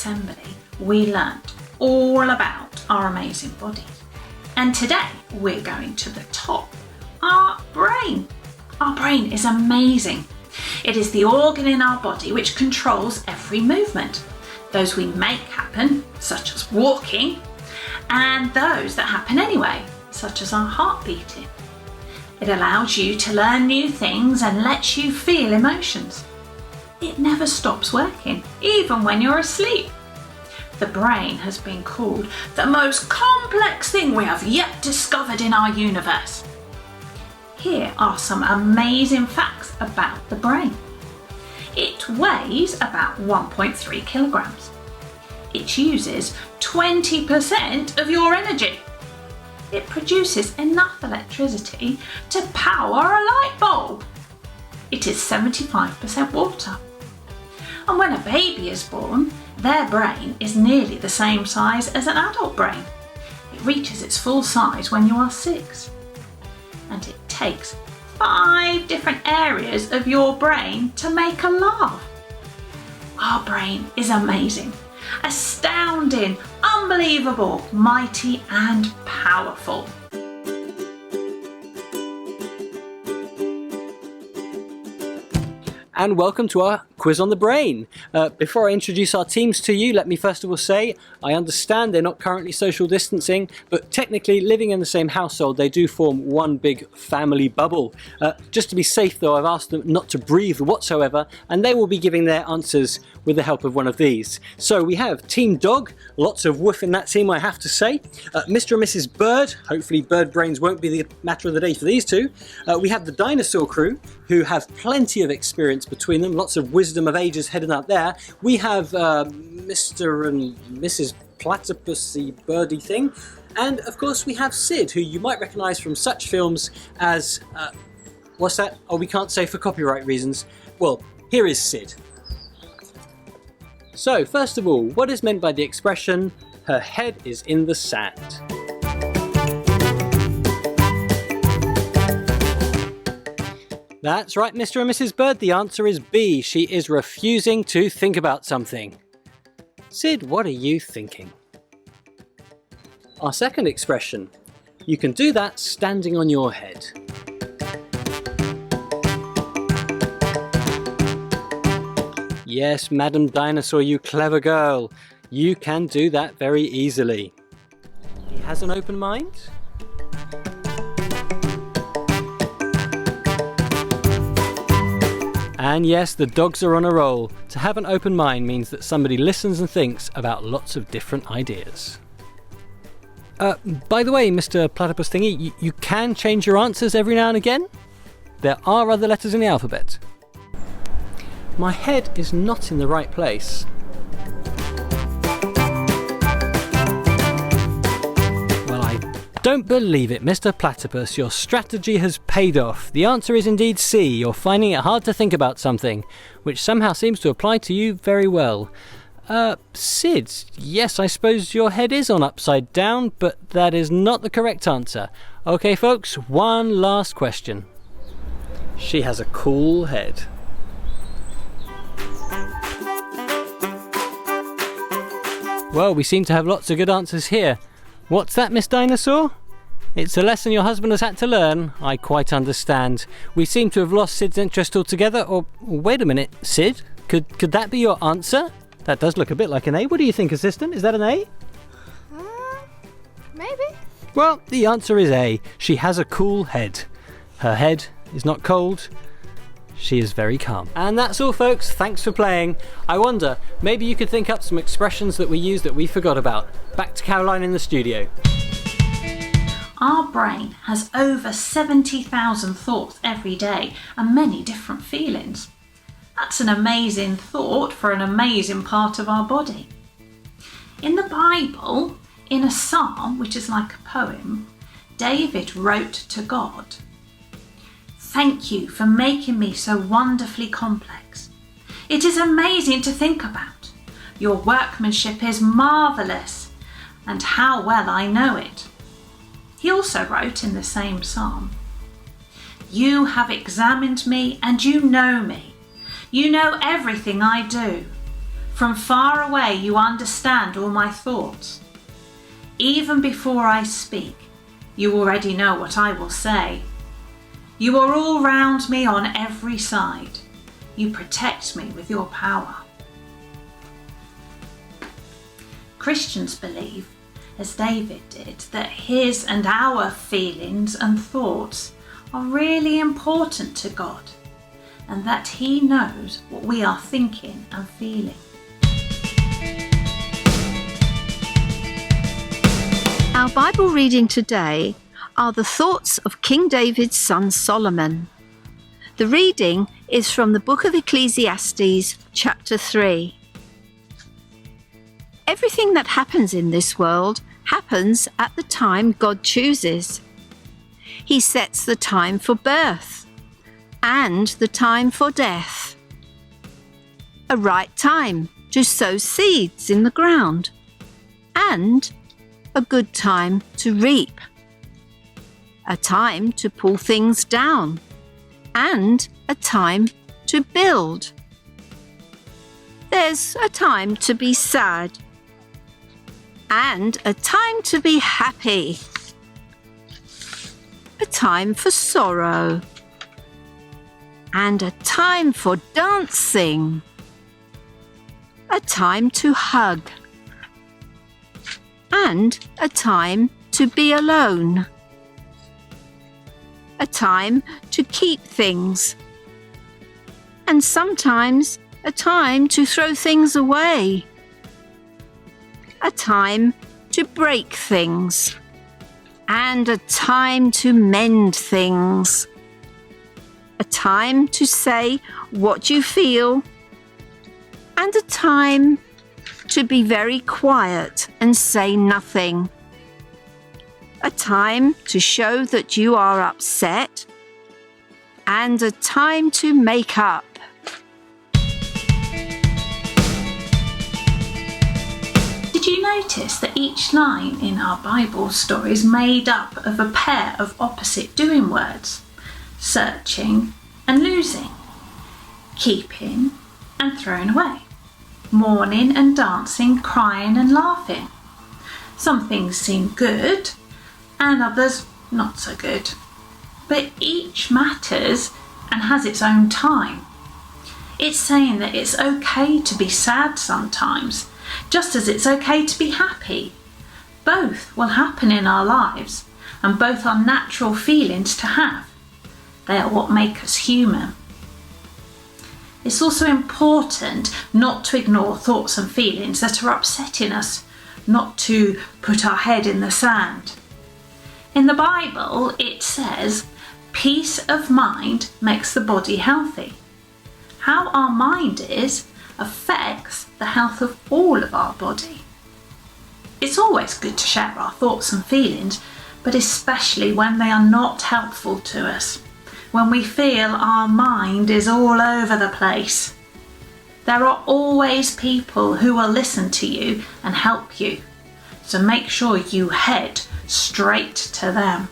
assembly, we learnt all about our amazing bodies. And today we're going to the top, our brain. Our brain is amazing. It is the organ in our body which controls every movement. Those we make happen, such as walking, and those that happen anyway, such as our heart beating. It allows you to learn new things and lets you feel emotions. It never stops working, even when you're asleep. The brain has been called the most complex thing we have yet discovered in our universe. Here are some amazing facts about the brain. It weighs about 1.3 kilograms. It uses 20% of your energy. It produces enough electricity to power a light bulb. It is 75% water. And when a baby is born, their brain is nearly the same size as an adult brain. It reaches its full size when you are 6. And it takes 5 different areas of your brain to make a laugh. Our brain is amazing, astounding, unbelievable, mighty and powerful. And welcome to our quiz on the brain. Before I introduce our teams to you, let me first of all say, I understand they're not currently social distancing, but technically living in the same household, they do form one big family bubble. Just to be safe though, I've asked them not to breathe whatsoever, and they will be giving their answers with the help of one of these. So we have Team Dog, lots of woof in that team I have to say. Mr. and Mrs. Bird, hopefully bird brains won't be the matter of the day for these two. We have the Dinosaur crew, who have plenty of experience between them, lots of wisdom of ages heading out there. We have Mr. and Mrs. Platypusy Birdie thing, and of course we have Sid, who you might recognise from such films as what's that? Oh, we can't say for copyright reasons. Well, here is Sid. So, first of all, what is meant by the expression, her head is in the sand? That's right, Mr. and Mrs. Bird, the answer is B. She is refusing to think about something. Sid, what are you thinking? Our second expression, you can do that standing on your head. Yes, Madam Dinosaur, you clever girl. You can do that very easily. He has an open mind? And yes, the dogs are on a roll. To have an open mind means that somebody listens and thinks about lots of different ideas. By the way, Mr. Platypus Thingy, you can change your answers every now and again. There are other letters in the alphabet. My head is not in the right place. Well, I don't believe it, Mr. Platypus. Your strategy has paid off. The answer is indeed C. You're finding it hard to think about something, which somehow seems to apply to you very well. Sid, yes, I suppose your head is on upside down, but that is not the correct answer. Okay, folks, one last question. She has a cool head. Well, we seem to have lots of good answers here. What's that, Miss Dinosaur? It's a lesson your husband has had to learn. I quite understand. We seem to have lost Sid's interest altogether. Or, wait a minute, Sid? Could that be your answer? That does look a bit like an A. What do you think, assistant? Is that an A? Maybe. Well, the answer is A. She has a cool head. Her head is not cold. She is very calm. And that's all, folks. Thanks for playing. I wonder, maybe you could think up some expressions that we use that we forgot about. Back to Caroline in the studio. Our brain has over 70,000 thoughts every day and many different feelings. That's an amazing thought for an amazing part of our body. In the Bible, in a psalm, which is like a poem, David wrote to God, "Thank you for making me so wonderfully complex. It is amazing to think about. Your workmanship is marvellous, and how well I know it." He also wrote in the same psalm, "You have examined me and you know me. You know everything I do. From far away you understand all my thoughts. Even before I speak, you already know what I will say. You are all round me on every side. You protect me with your power. Christians believe, as David did, that his and our feelings and thoughts are really important to God, and that he knows what we are thinking and feeling. Our Bible reading today are the thoughts of King David's son Solomon. The reading is from the book of Ecclesiastes, chapter 3. Everything that happens in this world happens at the time God chooses. He sets the time for birth and the time for death. A right time to sow seeds in the ground and a good time to reap. A time to pull things down and a time to build. There's a time to be sad and a time to be happy. A time for sorrow and a time for dancing. A time to hug and a time to be alone. A time to keep things and sometimes a time to throw things away. A time to break things and a time to mend things. A time to say what you feel and a time to be very quiet and say nothing. A time to show that you are upset and a time to make up. Did you notice that each line in our Bible story is made up of a pair of opposite doing words? Searching and losing, keeping and thrown away, mourning and dancing, crying and laughing. Some things seem good and others not so good, but each matters and has its own time. It's saying that it's okay to be sad sometimes, just as it's okay to be happy. Both will happen in our lives, and both are natural feelings to have. They are what make us human. It's also important not to ignore thoughts and feelings that are upsetting us, not to put our head in the sand. In the Bible, it says, peace of mind makes the body healthy. How our mind is affects the health of all of our body. It's always good to share our thoughts and feelings, but especially when they are not helpful to us, when we feel our mind is all over the place. There are always people who will listen to you and help you, so make sure you head straight to them.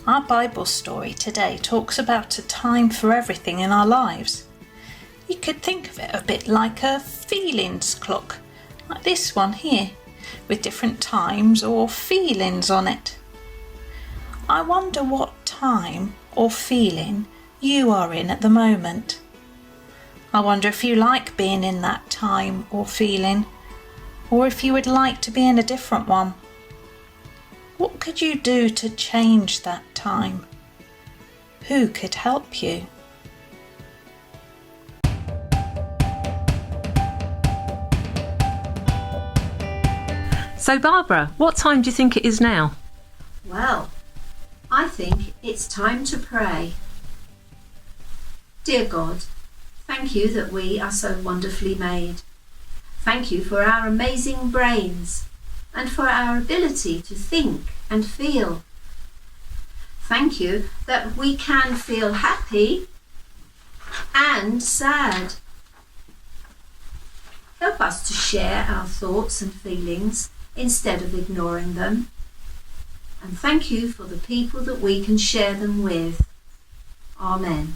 Our Bible story today talks about a time for everything in our lives. You could think of it a bit like a feelings clock, like this one here, with different times or feelings on it. I wonder what time or feeling you are in at the moment. I wonder if you like being in that time or feeling, or if you would like to be in a different one. What could you do to change that time? Who could help you? So Barbara, what time do you think it is now? Well, I think it's time to pray. Dear God, thank you that we are so wonderfully made. Thank you for our amazing brains and for our ability to think and feel. Thank you that we can feel happy and sad. Help us to share our thoughts and feelings instead of ignoring them. And thank you for the people that we can share them with. Amen.